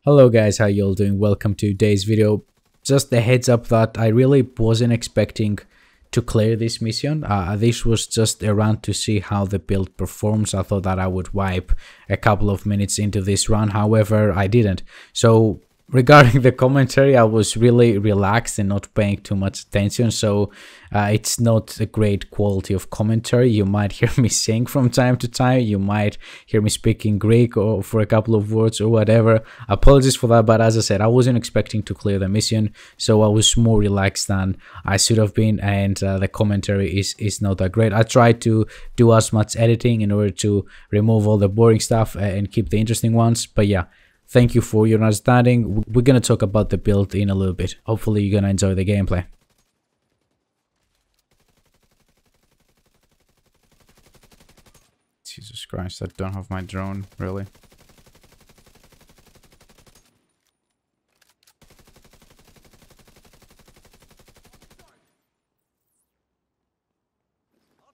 Hello guys, how y'all doing? Welcome to today's video. Just a heads up that I really wasn't expecting to clear this mission. This was just a run to see how the build performs. I thought that I would wipe a couple of minutes into this run, however I didn't. So regarding the commentary, I was really relaxed and not paying too much attention, so it's not a great quality of commentary. You might hear me sing from time to time, you might hear me speaking Greek or for a couple of words or whatever. Apologies for that, but as I said, I wasn't expecting to clear the mission, so I was more relaxed than I should have been, and the commentary is not that great. I tried to do as much editing in order to remove all the boring stuff and keep the interesting ones, but yeah. Thank you for your understanding. We're going to talk about the build in a little bit. Hopefully you're going to enjoy the gameplay. Jesus Christ, I don't have my drone, really.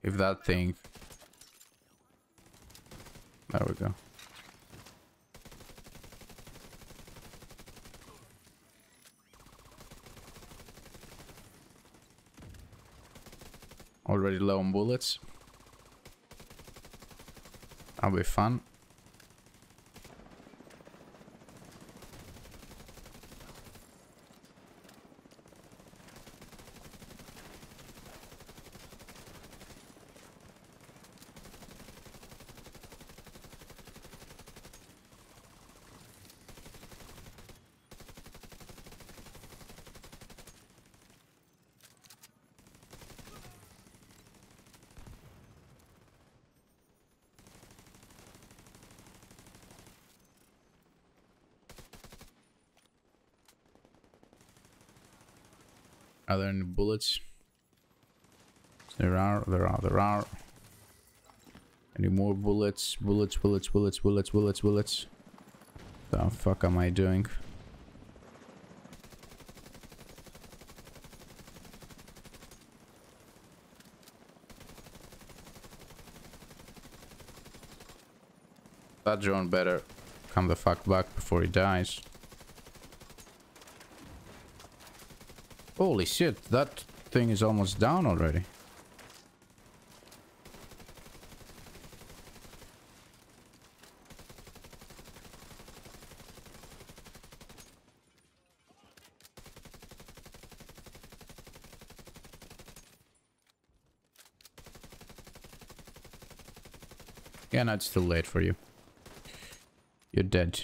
If that thing... There we go. Already low on bullets. That'll be fun. Are there any bullets? There are. Any more bullets? Bullets. The fuck am I doing? That drone better come the fuck back before he dies. Holy shit, that thing is almost down already. Yeah, no, it's too late for you. You're dead.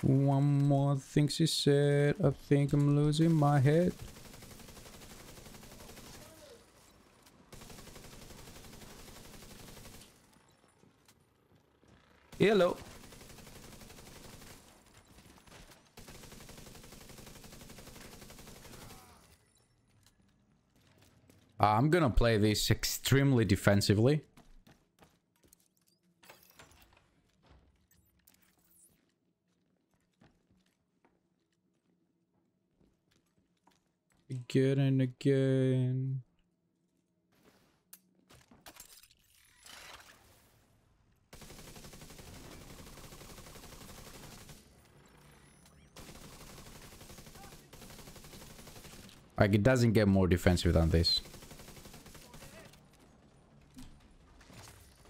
One more thing she said, I think I'm losing my head. Hello. I'm gonna play this extremely defensively. Again and again. Like, it doesn't get more defensive than this.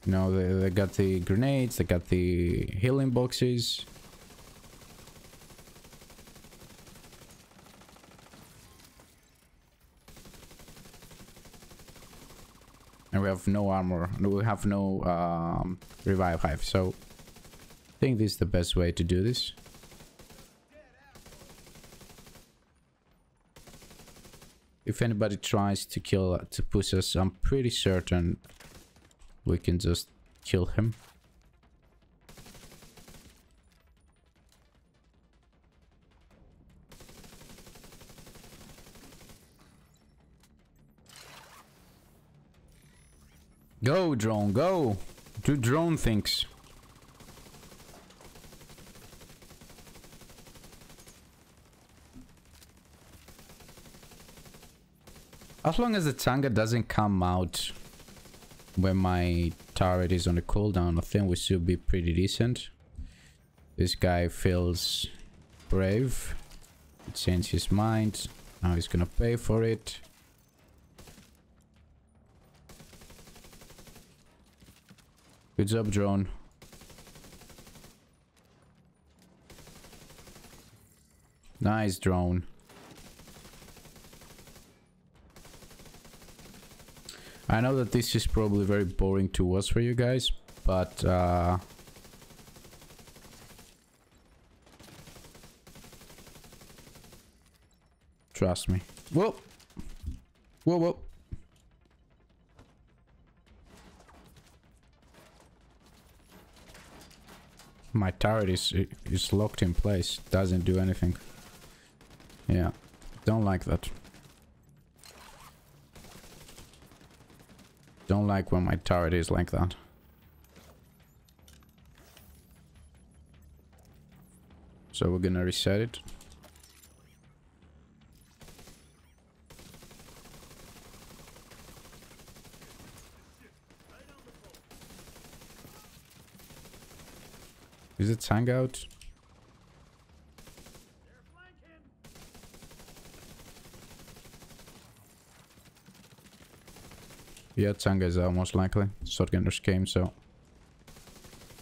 You know, they got the grenades, they got the healing boxes. And we have no armor, we have no revive hive, so I think this is the best way to do this. If anybody tries to push us, I'm pretty certain we can just kill him. Go, drone, go! Do drone things. As long as the Tanga doesn't come out when my turret is on a cooldown, I think we should be pretty decent. This guy feels brave. He changed his mind. Now he's gonna pay for it. Good job, drone. Nice drone. I know that this is probably very boring to watch for you guys, but trust me. Whoa! Whoa, whoa! My turret is locked in place. Doesn't do anything. Yeah, don't like that. Don't like when my turret is like that. So we're gonna reset it. Is it Tang out? Yeah, Tanga is out most likely. Shotgunners came, so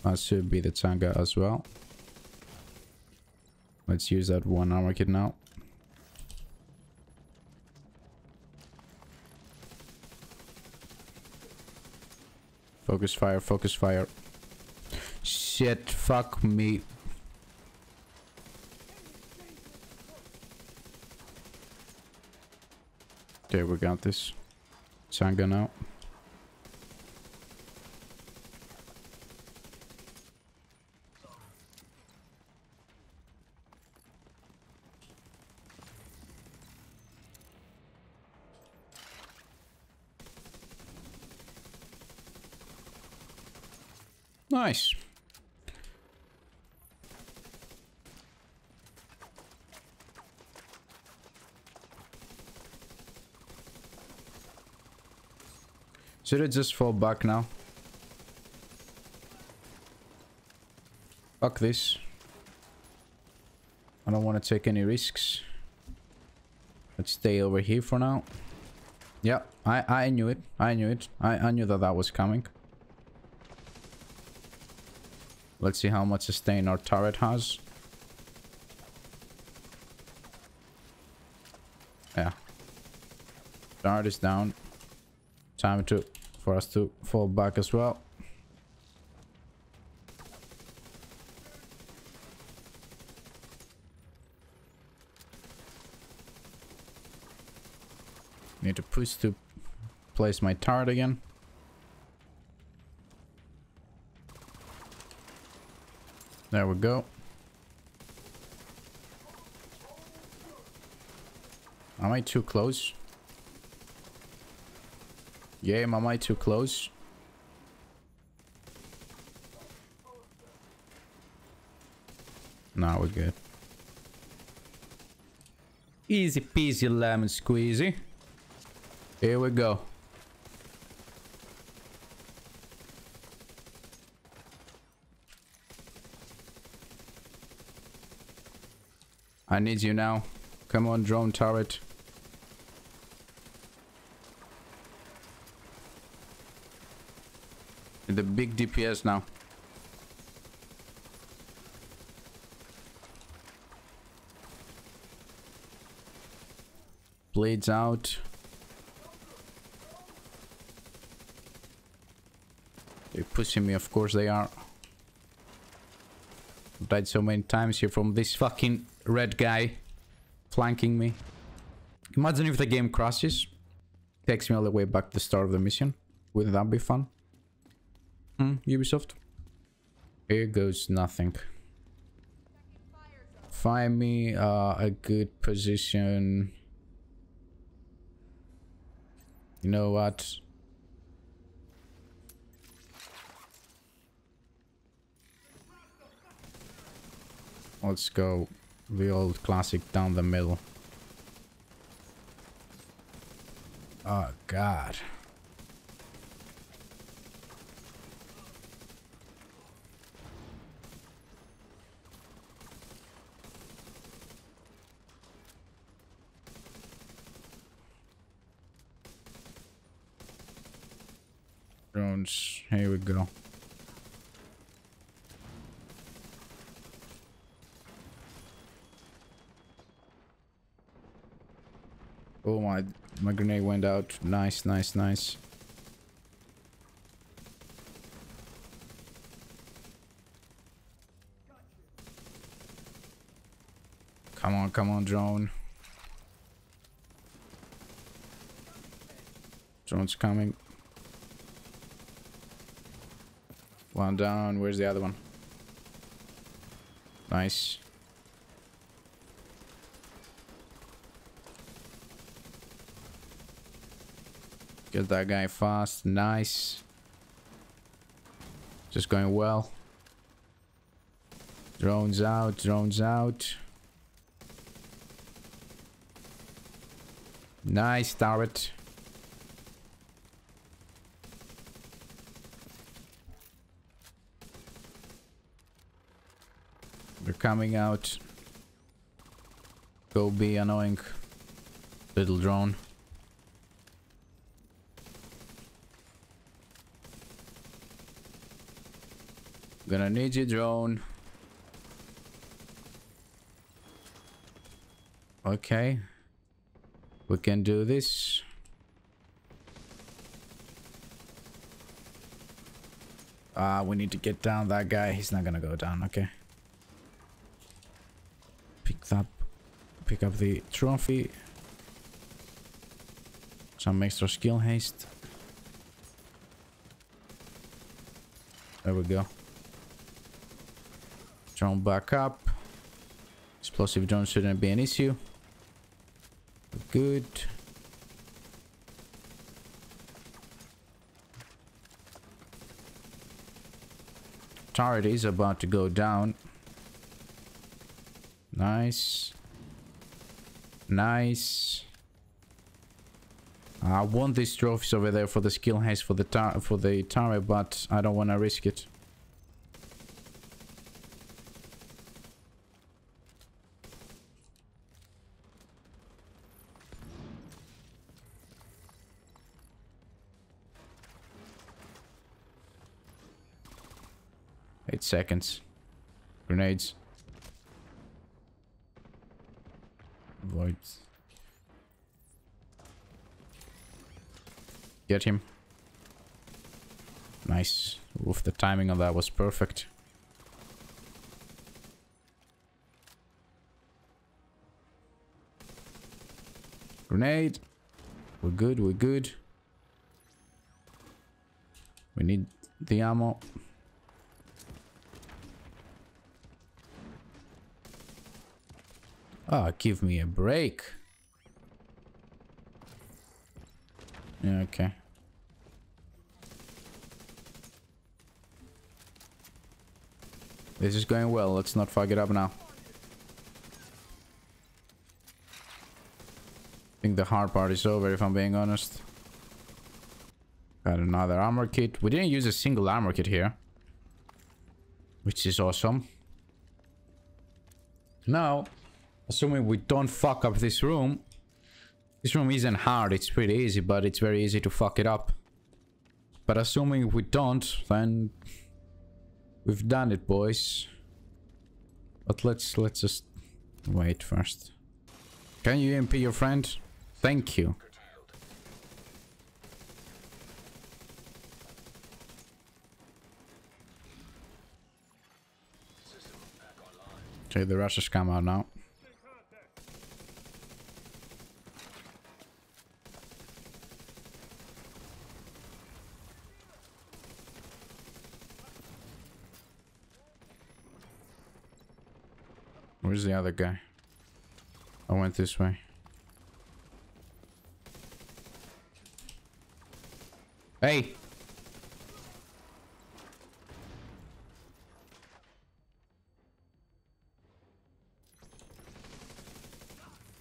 that should be the Tanga as well. Let's use that one armor kit now. Focus fire, focus fire. Shit, fuck me. Okay, we got this. Tanga now. Nice. Should I just fall back now? Fuck this. I don't want to take any risks. Let's stay over here for now. Yeah, I knew it. I knew it. I knew that that was coming. Let's see how much sustain our turret has. Yeah. Turret is down. Time for us to fall back as well. Need to push to place my turret again. There we go. Am I too close? Yeah, am I too close? No, we're good. Easy peasy lemon squeezy. Here we go. I need you now. Come on, drone turret. The big DPS now. Blades out. They're pushing me, of course they are. I've died so many times here from this fucking red guy flanking me. Imagine if the game crashes. Takes me all the way back to the start of the mission. Wouldn't that be fun? Ubisoft. Here goes nothing. Find me a good position. You know what? Let's go the old classic down the middle. Oh, God. Drones. Here we go. Oh, my grenade went out. Nice, nice, nice. Come on, drone. Drone's coming. One down. Where's the other one? Nice. Get that guy fast. Nice. Just going well. Drones out. Drones out. Nice turret. They're coming out. Go be annoying. Little drone. Gonna need you, drone. Okay. We can do this. We need to get down that guy. He's not gonna go down. Okay. Pick up the trophy. Some extra skill haste. There we go. Drone back up. Explosive drone shouldn't be an issue. Good. Turret is about to go down. Nice. Nice. I want these trophies over there for the skill haste for the turret, but I don't want to risk it. Seconds. Grenades. Avoid. Get him. Nice. Oof, the timing of that was perfect. Grenade. We're good, we're good. We need the ammo. Ah, give me a break. Yeah, okay. This is going well. Let's not fuck it up now. I think the hard part is over, if I'm being honest. Got another armor kit. We didn't use a single armor kit here, which is awesome. Now, assuming we don't fuck up this room. This room isn't hard, it's pretty easy, but it's very easy to fuck it up. But assuming we don't, then we've done it, boys. But let's just wait first. Can you EMP your friend? Thank you. Okay, the Russians come out now. Where's the other guy? I went this way. Hey!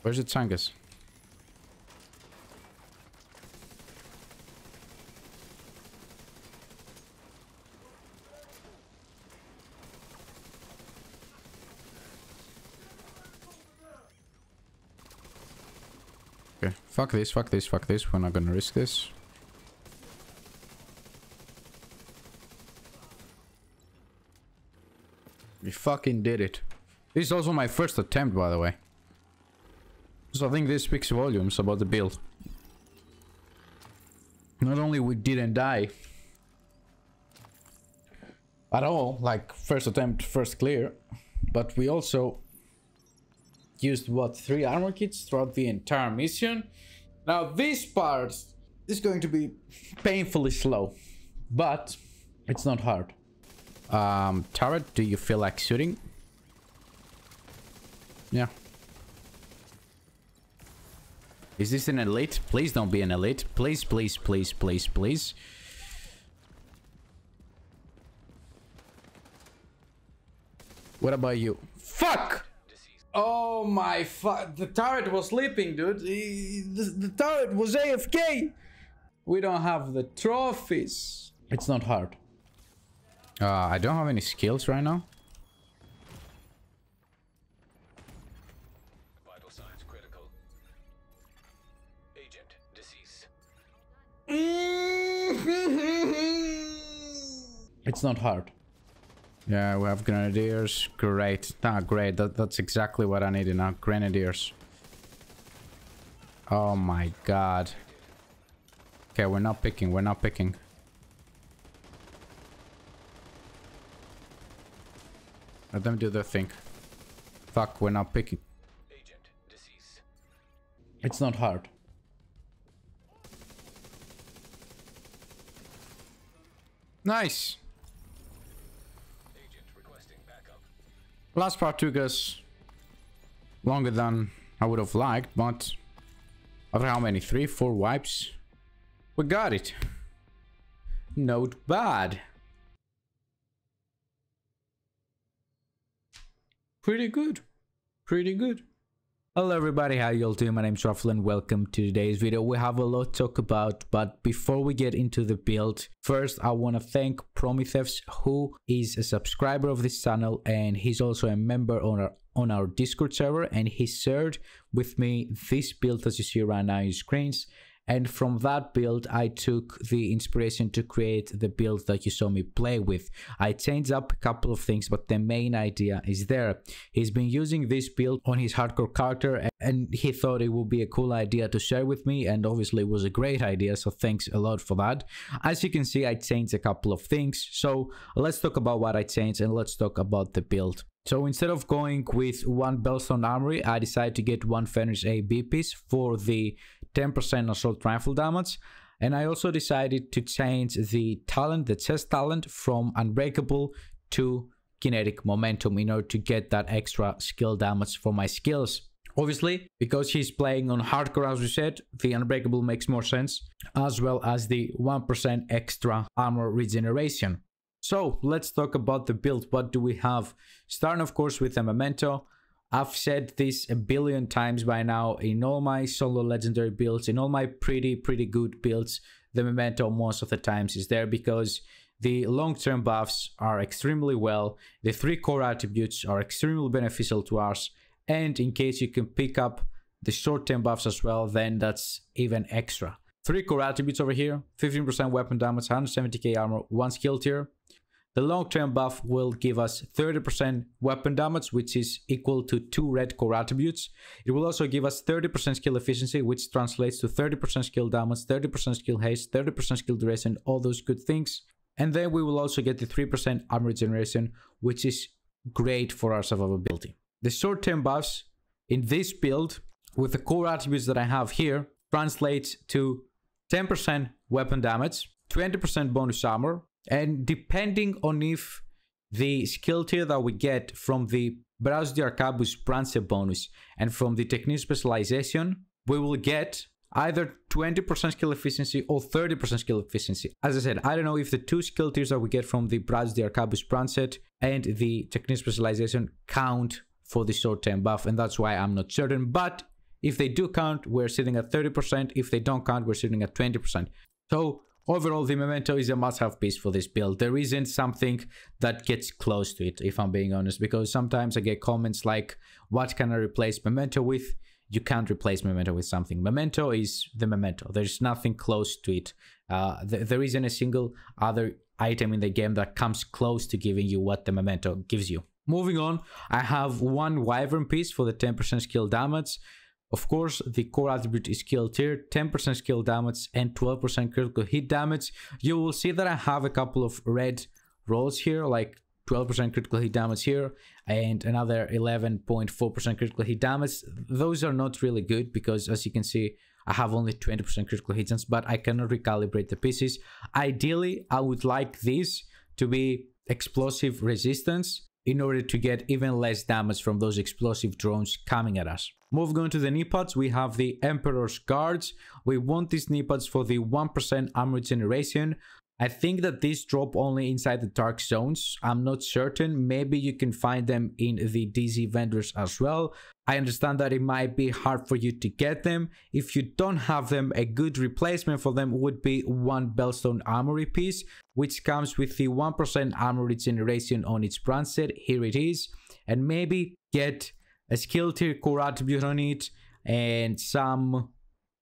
Where's the Tangus? Okay, fuck this, fuck this, fuck this. We're not gonna risk this. We fucking did it. This is also my first attempt, by the way. So I think this speaks volumes about the build. Not only we didn't die at all, like first attempt, first clear, but we also used, what, 3 armor kits throughout the entire mission. Now this part is going to be painfully slow, but it's not hard. Turret, do you feel like shooting? Yeah. Is this an elite? Please don't be an elite. Please, please, please, please, please. What about you? Fuck! Oh my fuck. The turret was sleeping, dude. The turret was AFK. We don't have the trophies. It's not hard. I don't have any skills right now. Vital signs critical. Agent deceased. It's not hard. Yeah, we have grenadiers. Great. Ah, great. That's exactly what I needed now. Grenadiers. Oh my god. Okay, we're not picking. We're not picking. Let them do their thing. Fuck, we're not picking. Agent deceased. It's not hard. Nice. Agent requesting backup. Last part took us longer than I would have liked, but after how many? 3, 4 wipes? We got it. Not bad. Pretty good. Pretty good. Hello everybody, how y'all doing? My name's Ruffle and welcome to today's video. We have a lot to talk about, but before we get into the build, first I want to thank Prometheus, who is a subscriber of this channel and he's also a member on our Discord server, and he shared with me this build as you see right now on your screens. And from that build, I took the inspiration to create the build that you saw me play with. I changed up a couple of things, but the main idea is there. He's been using this build on his hardcore character, and he thought it would be a cool idea to share with me, and obviously it was a great idea, so thanks a lot for that. As you can see, I changed a couple of things, so let's talk about what I changed and let's talk about the build. So instead of going with 1 Bellstone Armory, I decided to get 1 Fenris AB piece for the 10% assault rifle damage. And I also decided to change the talent, the chest talent, from Unbreakable to Kinetic Momentum in order to get that extra skill damage for my skills. Obviously, because he's playing on hardcore, as we said, the Unbreakable makes more sense, as well as the 1% extra armor regeneration. So let's talk about the build. What do we have? Starting of course with a memento. I've said this a billion times by now in all my solo legendary builds, in all my pretty good builds. The memento most of the times is there because the long-term buffs are extremely well. The 3 core attributes are extremely beneficial to us. And in case you can pick up the short-term buffs as well, then that's even extra. 3 core attributes over here, 15% weapon damage, 170k armor, 1 skill tier. The long-term buff will give us 30% weapon damage, which is equal to 2 red core attributes. It will also give us 30% skill efficiency, which translates to 30% skill damage, 30% skill haste, 30% skill duration, all those good things. And then we will also get the 3% armor regeneration, which is great for our survivability. The short-term buffs in this build, with the core attributes that I have here, translates to 10% weapon damage, 20% bonus armor, and depending on if the skill tier that we get from the Browse the Arcabus branch bonus and from the technique specialization, we will get either 20% skill efficiency or 30% skill efficiency. As I said, I don't know if the 2 skill tiers that we get from the Browse the Arcabus branch and the technique specialization count for the short-term buff, and that's why I'm not certain. But if they do count, we're sitting at 30%. If they don't count, we're sitting at 20%. So overall, the memento is a must-have piece for this build. There isn't something that gets close to it, if I'm being honest, because sometimes I get comments like, what can I replace memento with? you can't replace memento with something. Memento is the memento. There's nothing close to it. There isn't a single other item in the game that comes close to giving you what the memento gives you. Moving on, I have one wyvern piece for the 10% skill damage. Of course, the core attribute is skill tier, 10% skill damage and 12% critical hit damage. You will see that I have a couple of red rolls here, like 12% critical hit damage here and another 11.4% critical hit damage. Those are not really good because, as you can see, I have only 20% critical hit chance, but I cannot recalibrate the pieces. Ideally, I would like this to be explosive resistance in order to get even less damage from those explosive drones coming at us. Moving on to the knee pads, we have the Emperor's Guards. We want these knee pads for the 1% armor generation. I think that these drop only inside the dark zones. I'm not certain. Maybe you can find them in the DZ vendors as well. I understand that it might be hard for you to get them. If you don't have them, a good replacement for them would be one Bellstone Armory piece, which comes with the 1% armor regeneration on its brand set. Here it is. And maybe get a skill tier core attribute on it and some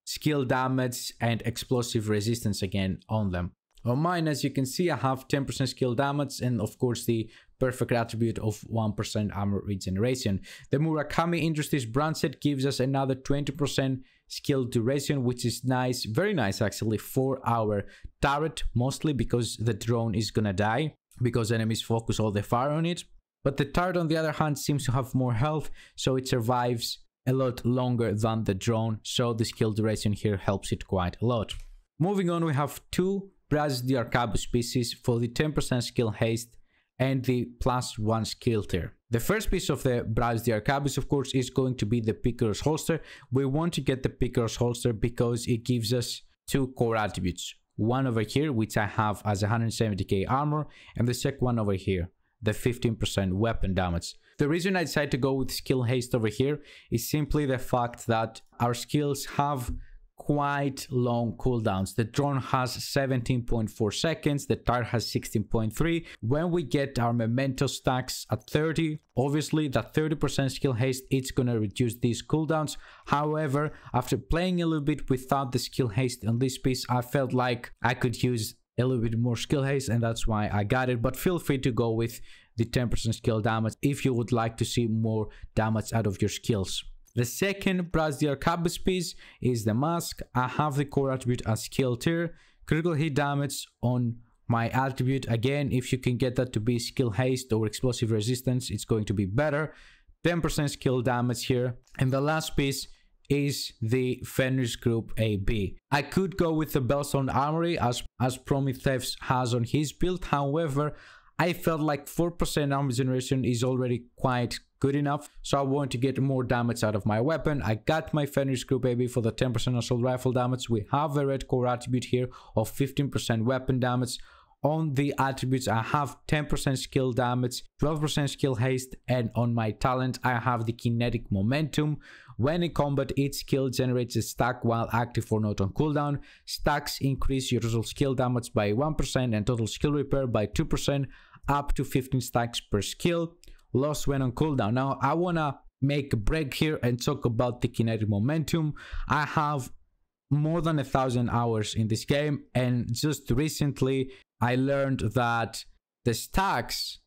skill damage and explosive resistance again on them. On mine, as you can see, I have 10% skill damage and of course the perfect attribute of 1% armor regeneration. The Murakami Industries brand set gives us another 20% skill duration, which is nice, very nice actually, for our turret, mostly because the drone is gonna die because enemies focus all the fire on it. But the turret on the other hand seems to have more health, so it survives a lot longer than the drone, so the skill duration here helps it quite a lot. Moving on, we have two Brazos the Arcabus pieces for the 10% skill haste and the +1 skill tier. The first piece of the Brazos the Arcabus, of course, is going to be the Picaro's holster. We want to get the Picaro's holster because it gives us two core attributes. One over here, which I have as 170k armor, and the second one over here, the 15% weapon damage. The reason I decided to go with skill haste over here is simply the fact that our skills have quite long cooldowns. The drone has 17.4 seconds, the turret has 16.3. When we get our memento stacks at 30, obviously that 30% skill haste, it's gonna reduce these cooldowns. However, after playing a little bit without the skill haste on this piece, I felt like I could use a little bit more skill haste, and that's why I got it. But feel free to go with the 10% skill damage if you would like to see more damage out of your skills. The second Brazos the Arcabus piece is the mask. I have the core attribute as skill tier, critical hit damage on my attribute. Again, if you can get that to be skill haste or explosive resistance, it's going to be better. 10% skill damage here. And the last piece is the Fenris Group AB. I could go with the Bellstone Armory as Prometheus has on his build. However, I felt like 4% armor generation is already quite good enough, so I want to get more damage out of my weapon. I got my Fenris Group AB for the 10% assault rifle damage. We have a red core attribute here of 15% weapon damage. On the attributes, I have 10% skill damage, 12% skill haste, and on my talent, I have the kinetic momentum. When in combat, each skill generates a stack while active or not on cooldown. Stacks increase your total skill damage by 1% and total skill repair by 2%, up to 15 stacks per skill. Lost when on cooldown. Now, I wanna make a break here and talk about the kinetic momentum. I have more than 1,000 hours in this game, and just recently I learned that the stacks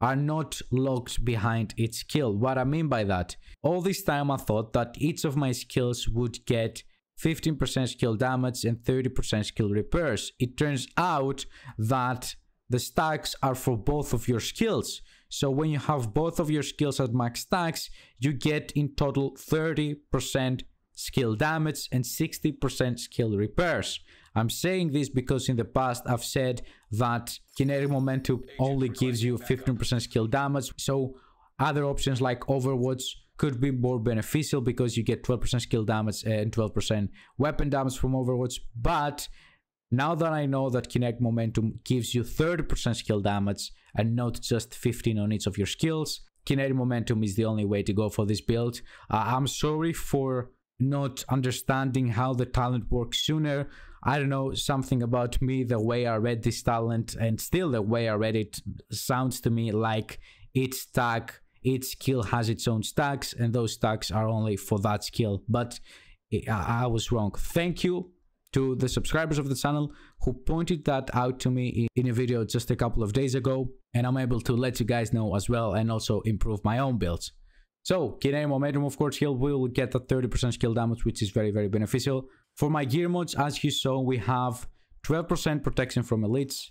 are not locked behind each skill. What I mean by that, all this time I thought that each of my skills would get 15% skill damage and 30% skill repairs. It turns out that the stacks are for both of your skills. So when you have both of your skills at max stacks, you get in total 30% skill damage and 60% skill repairs. I'm saying this because in the past I've said that kinetic momentum only gives you 15% skill damage, so other options like Overwatch could be more beneficial because you get 12% skill damage and 12% weapon damage from Overwatch. But now that I know that kinetic momentum gives you 30% skill damage and not just 15 on each of your skills, kinetic momentum is the only way to go for this build. I'm sorry for not understanding how the talent works sooner. I don't know, something about me, the way I read this talent, and still the way I read it sounds to me like each stack each skill has its own stacks, and those stacks are only for that skill. But I was wrong. Thank you to the subscribers of the channel who pointed that out to me in a video just a couple of days ago, and I'm able to let you guys know as well and also improve my own builds. So, Kinetic Momentum, of course, heal will get a 30% skill damage, which is very, very beneficial. For my gear mods, as you saw, we have 12% protection from elites,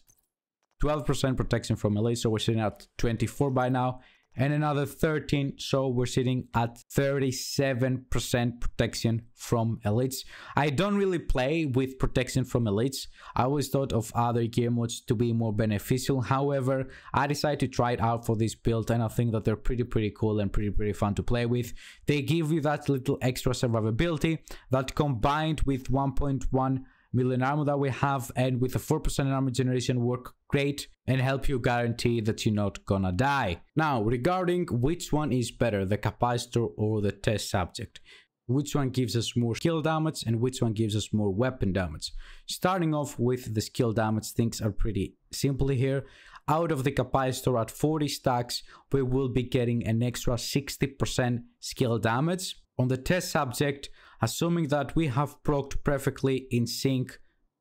12% protection from elites, so we're sitting at 24 by now, and another 13, so we're sitting at 37% protection from elites. I don't really play with protection from elites. I always thought of other gear mods to be more beneficial. However, I decided to try it out for this build, and I think that they're pretty cool and pretty fun to play with. They give you that little extra survivability that, combined with 1.1 million armor that we have and with a 4% armor generation, work great and help you guarantee that you're not gonna die. Now, regarding which one is better, the capacitor or the test subject, which one gives us more skill damage and which one gives us more weapon damage? Starting off with the skill damage, things are pretty simple here. Out of the capacitor at 40 stacks, we will be getting an extra 60% skill damage. On the test subject, assuming that we have procced perfectly in sync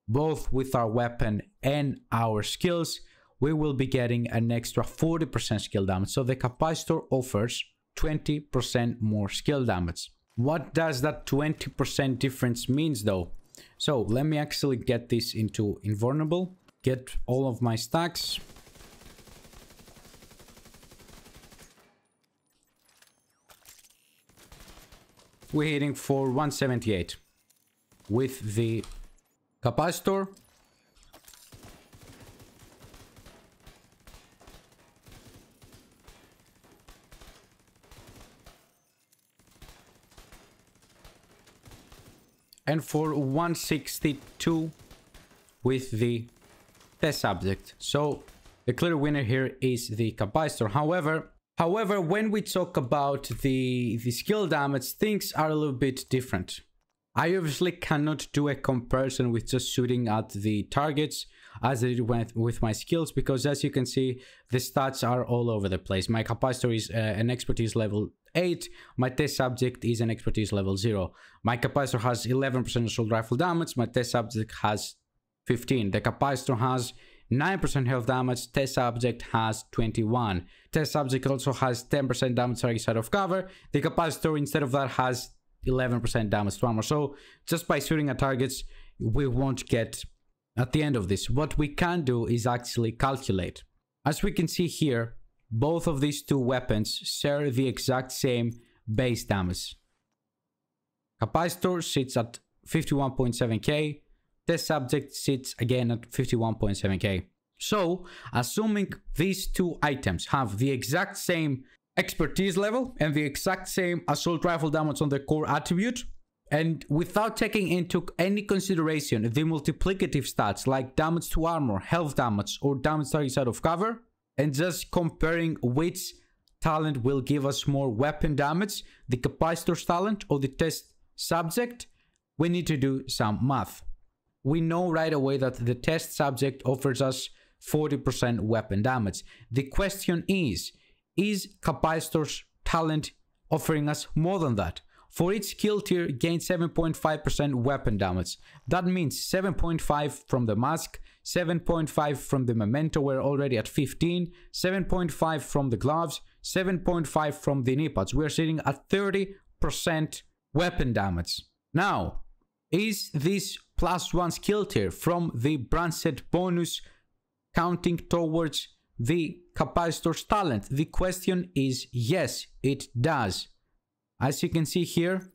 both with our weapon and our skills, we will be getting an extra 40% skill damage. So the capacitor offers 20% more skill damage. What does that 20% difference means though? So let me actually get this into invulnerable, get all of my stacks. We're hitting for 178 with the capacitor. And for 162 with the test subject. So the clear winner here is the capacitor. However, when we talk about the skill damage, things are a little bit different. I obviously cannot do a comparison with just shooting at the targets as I did with my skills, because as you can see, the stats are all over the place. My capacitor is an expertise level 8, my test subject is an expertise level 0. My capacitor has 11% assault rifle damage, my test subject has 15. The capacitor has 9% health damage, test subject has 21. Test subject also has 10% damage target side of cover. The capacitor, instead of that, has 11% damage to armor. So just by shooting at targets, we won't get at the end of this. What we can do is actually calculate. As we can see here, both of these two weapons share the exact same base damage. Capacitor sits at 51.7k. Test subject sits again at 51.7k. So, assuming these two items have the exact same expertise level and the exact same assault rifle damage on the core attribute, and without taking into any consideration the multiplicative stats like damage to armor, health damage, or damage target side of cover, and just comparing which talent will give us more weapon damage, the capacitor's talent or the test subject, we need to do some math. We know right away that the test subject offers us 40% weapon damage. The question is capacitor's talent offering us more than that? For each skill tier, gain 7.5% weapon damage. That means 7.5 from the mask, 7.5 from the memento, we're already at 15, 7.5 from the gloves, 7.5 from the knee pads. We're sitting at 30% weapon damage. Now, is this +1 skill tier from the branch set bonus counting towards the capacitor's talent? The question is yes, it does. As you can see here,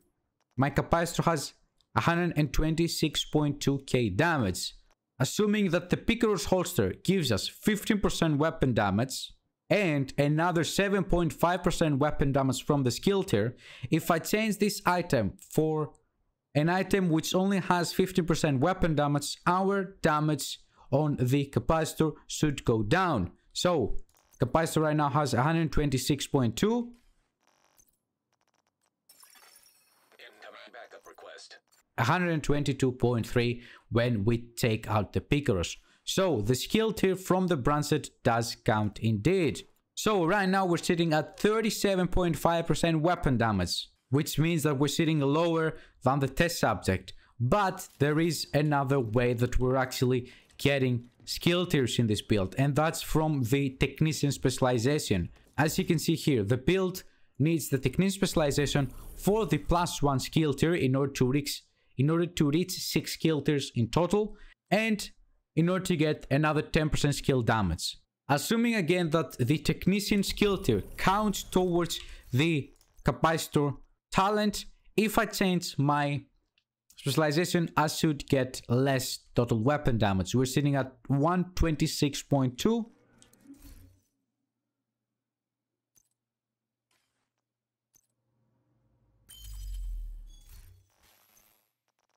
my capacitor has 126.2k damage. Assuming that the Picaro's holster gives us 15% weapon damage and another 7.5% weapon damage from the skill tier, if I change this item for an item which only has 15% weapon damage, our damage on the capacitor should go down. So, capacitor right now has 126.2. Incoming backup request. 122.3 when we take out the Picaros. So, the skill tier from the branch set does count indeed. So right now we're sitting at 37.5% weapon damage, which means that we're sitting lower than the test subject. But there is another way that we're actually getting skill tiers in this build, and that's from the technician specialization. As you can see here, the build needs the technician specialization for the +1 skill tier in order to reach 6 skill tiers in total, and in order to get another 10% skill damage. Assuming again that the technician skill tier counts towards the capacitor talent, if I change my specialization, I should get less total weapon damage. We're sitting at 126.2.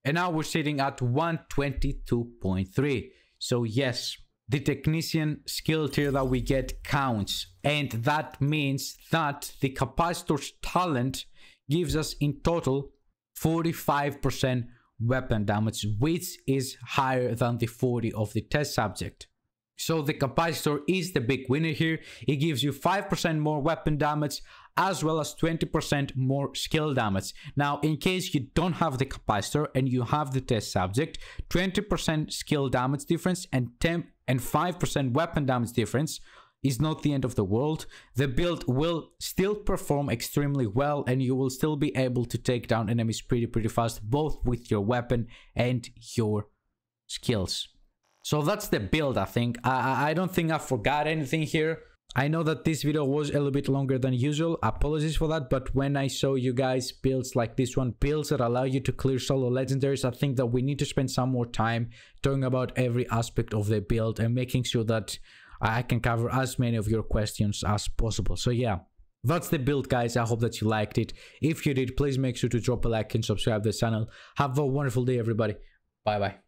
And now we're sitting at 122.3. So yes, the technician skill tier that we get counts. And that means that the capacitor's talent gives us in total 45% weapon damage, which is higher than the 40 of the test subject. So the capacitor is the big winner here. It gives you 5% more weapon damage as well as 20% more skill damage. Now, in case you don't have the capacitor and you have the test subject, 20% skill damage difference and 5% weapon damage difference is not the end of the world. The build will still perform extremely well and you will still be able to take down enemies pretty fast, both with your weapon and your skills. So that's the build, I think. I don't think I forgot anything here. I know that this video was a little bit longer than usual. Apologies for that, but when I show you guys builds like this one, builds that allow you to clear solo legendaries, I think that we need to spend some more time talking about every aspect of the build and making sure that I can cover as many of your questions as possible. So yeah, that's the build, guys. I hope that you liked it. If you did, please make sure to drop a like and subscribe to the channel. Have a wonderful day, everybody. Bye bye.